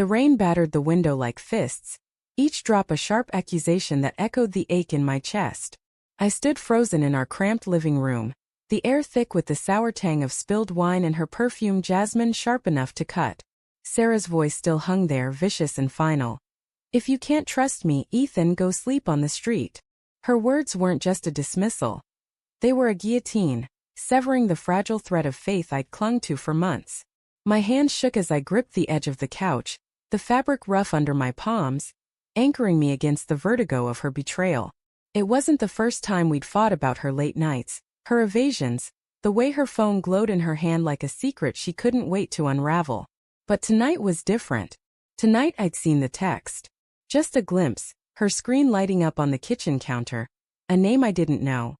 The rain battered the window like fists, each drop a sharp accusation that echoed the ache in my chest. I stood frozen in our cramped living room, the air thick with the sour tang of spilled wine and her perfume jasmine sharp enough to cut. Sarah's voice still hung there, vicious and final. "If you can't trust me, Ethan, go sleep on the street." Her words weren't just a dismissal. They were a guillotine, severing the fragile thread of faith I'd clung to for months. My hands shook as I gripped the edge of the couch, the fabric rough under my palms, anchoring me against the vertigo of her betrayal. It wasn't the first time we'd fought about her late nights, her evasions, the way her phone glowed in her hand like a secret she couldn't wait to unravel. But tonight was different. Tonight I'd seen the text. Just a glimpse, her screen lighting up on the kitchen counter. A name I didn't know.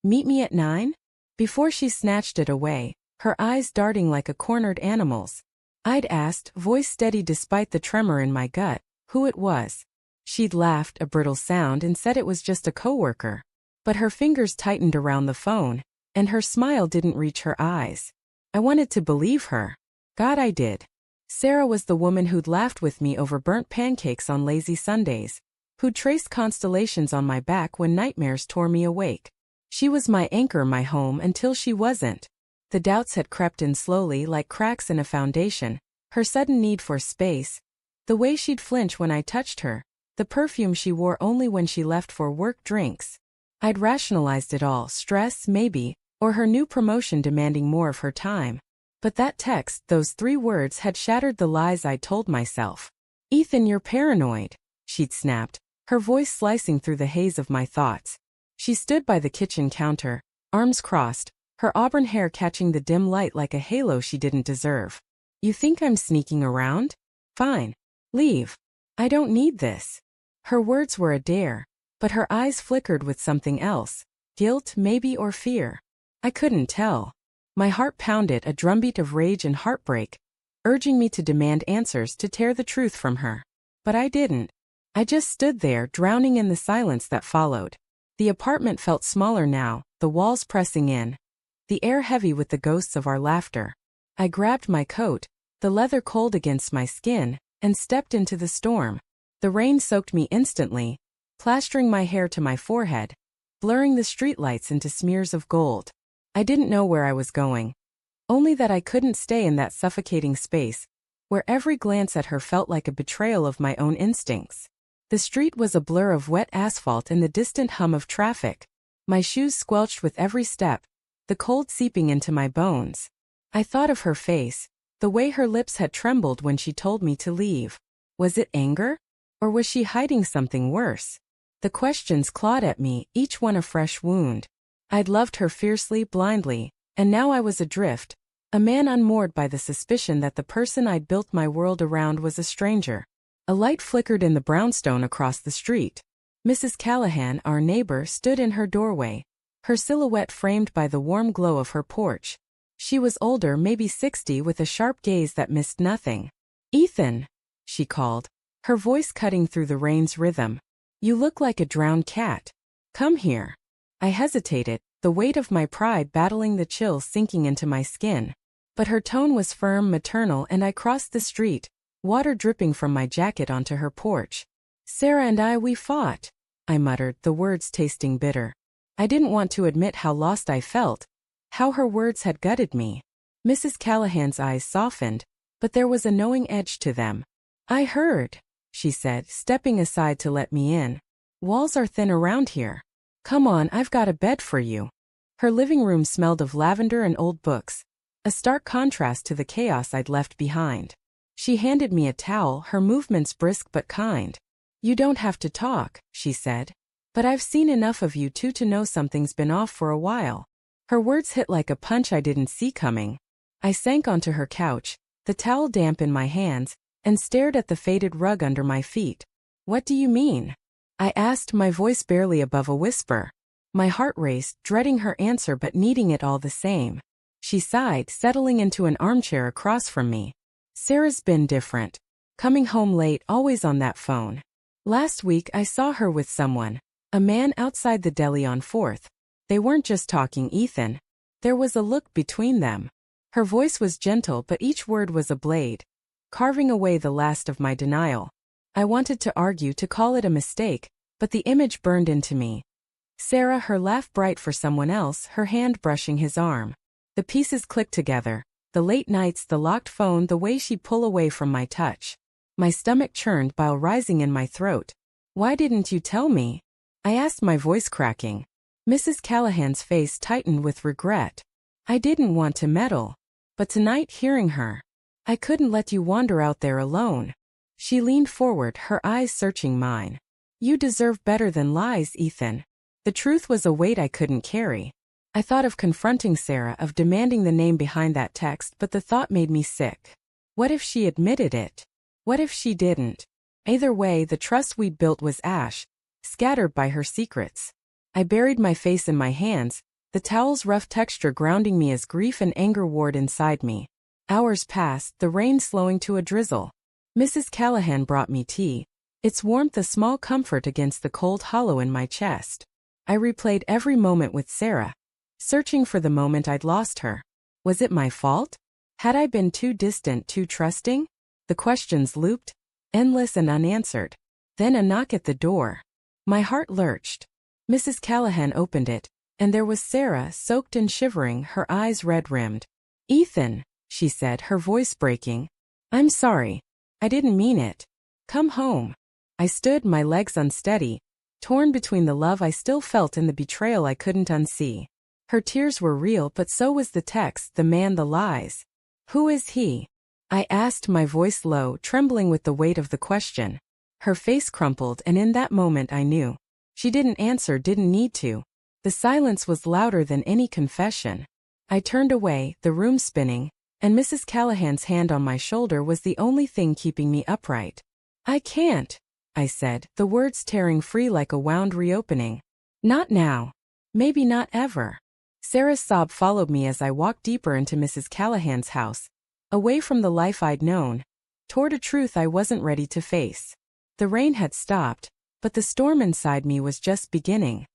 "Meet me at 9?" Before she snatched it away, her eyes darting like a cornered animal's. I'd asked, voice steady despite the tremor in my gut, who it was. She'd laughed, a brittle sound, and said it was just a coworker. But her fingers tightened around the phone, and her smile didn't reach her eyes. I wanted to believe her. God, I did. Sarah was the woman who'd laughed with me over burnt pancakes on lazy Sundays, who'd traced constellations on my back when nightmares tore me awake. She was my anchor, my home, until she wasn't. The doubts had crept in slowly like cracks in a foundation, her sudden need for space, the way she'd flinch when I touched her, the perfume she wore only when she left for work drinks. I'd rationalized it all, stress, maybe, or her new promotion demanding more of her time. But that text, those 3 words, had shattered the lies I'd told myself. "Ethan, you're paranoid," she'd snapped, her voice slicing through the haze of my thoughts. She stood by the kitchen counter, arms crossed, her auburn hair catching the dim light like a halo she didn't deserve. "You think I'm sneaking around? Fine. Leave. I don't need this." Her words were a dare, but her eyes flickered with something else, guilt maybe or fear. I couldn't tell. My heart pounded, a drumbeat of rage and heartbreak, urging me to demand answers, to tear the truth from her. But I didn't. I just stood there, drowning in the silence that followed. The apartment felt smaller now, the walls pressing in, the air heavy with the ghosts of our laughter. I grabbed my coat, the leather cold against my skin, and stepped into the storm. The rain soaked me instantly, plastering my hair to my forehead, blurring the streetlights into smears of gold. I didn't know where I was going, only that I couldn't stay in that suffocating space, where every glance at her felt like a betrayal of my own instincts. The street was a blur of wet asphalt and the distant hum of traffic. My shoes squelched with every step, the cold seeping into my bones. I thought of her face, the way her lips had trembled when she told me to leave. Was it anger? Or was she hiding something worse? The questions clawed at me, each one a fresh wound. I'd loved her fiercely, blindly, and now I was adrift, a man unmoored by the suspicion that the person I'd built my world around was a stranger. A light flickered in the brownstone across the street. Mrs. Callahan, our neighbor, stood in her doorway, her silhouette framed by the warm glow of her porch. She was older, maybe 60, with a sharp gaze that missed nothing. "Ethan," she called, her voice cutting through the rain's rhythm. "You look like a drowned cat. Come here." I hesitated, the weight of my pride battling the chill sinking into my skin. But her tone was firm, maternal, and I crossed the street, water dripping from my jacket onto her porch. "Sarah and we fought," I muttered, the words tasting bitter. I didn't want to admit how lost I felt, how her words had gutted me. Mrs. Callahan's eyes softened, but there was a knowing edge to them. "I heard," she said, stepping aside to let me in. "Walls are thin around here. Come on, I've got a bed for you." Her living room smelled of lavender and old books, a stark contrast to the chaos I'd left behind. She handed me a towel, her movements brisk but kind. "You don't have to talk," she said. "But I've seen enough of you two to know something's been off for a while." Her words hit like a punch I didn't see coming. I sank onto her couch, the towel damp in my hands, and stared at the faded rug under my feet. "What do you mean?" I asked, my voice barely above a whisper. My heart raced, dreading her answer but needing it all the same. She sighed, settling into an armchair across from me. "Sarah's been different. Coming home late, always on that phone. Last week I saw her with someone, a man outside the deli on 4th. They weren't just talking, Ethan. There was a look between them." Her voice was gentle but each word was a blade. carving away the last of my denial. I wanted to argue, to call it a mistake, but the image burned into me. Sarah, her laugh bright for someone else, her hand brushing his arm. The pieces clicked together. The late nights, the locked phone, the way she'd pull away from my touch. My stomach churned, bile rising in my throat. Why didn't you tell me? I asked, my voice cracking. Mrs. Callahan's face tightened with regret. I didn't want to meddle. But tonight, hearing her, I couldn't let you wander out there alone. She leaned forward, her eyes searching mine. You deserve better than lies, Ethan. The truth was a weight I couldn't carry. I thought of confronting Sarah, of demanding the name behind that text, but the thought made me sick. What if she admitted it? What if she didn't? Either way, the trust we'd built was ash, scattered by her secrets. I buried my face in my hands, the towel's rough texture grounding me as grief and anger warred inside me. Hours passed, the rain slowing to a drizzle. Mrs. Callahan brought me tea, its warmth a small comfort against the cold hollow in my chest. I replayed every moment with Sarah, searching for the moment I'd lost her. Was it my fault? Had I been too distant, too trusting? The questions looped, endless and unanswered. Then a knock at the door. My heart lurched. Mrs. Callahan opened it, and there was Sarah, soaked and shivering, her eyes red-rimmed. Ethan, she said, her voice breaking. I'm sorry. I didn't mean it. Come home. I stood, my legs unsteady, torn between the love I still felt and the betrayal I couldn't unsee. Her tears were real, but so was the text, the man, the lies. Who is he? I asked, my voice low, trembling with the weight of the question. Her face crumpled, and in that moment I knew. She didn't answer, didn't need to. The silence was louder than any confession. I turned away, the room spinning, and Mrs. Callahan's hand on my shoulder was the only thing keeping me upright. I can't, I said, the words tearing free like a wound reopening. Not now. Maybe not ever. Sarah's sob followed me as I walked deeper into Mrs. Callahan's house, away from the life I'd known, toward a truth I wasn't ready to face. The rain had stopped, but the storm inside me was just beginning.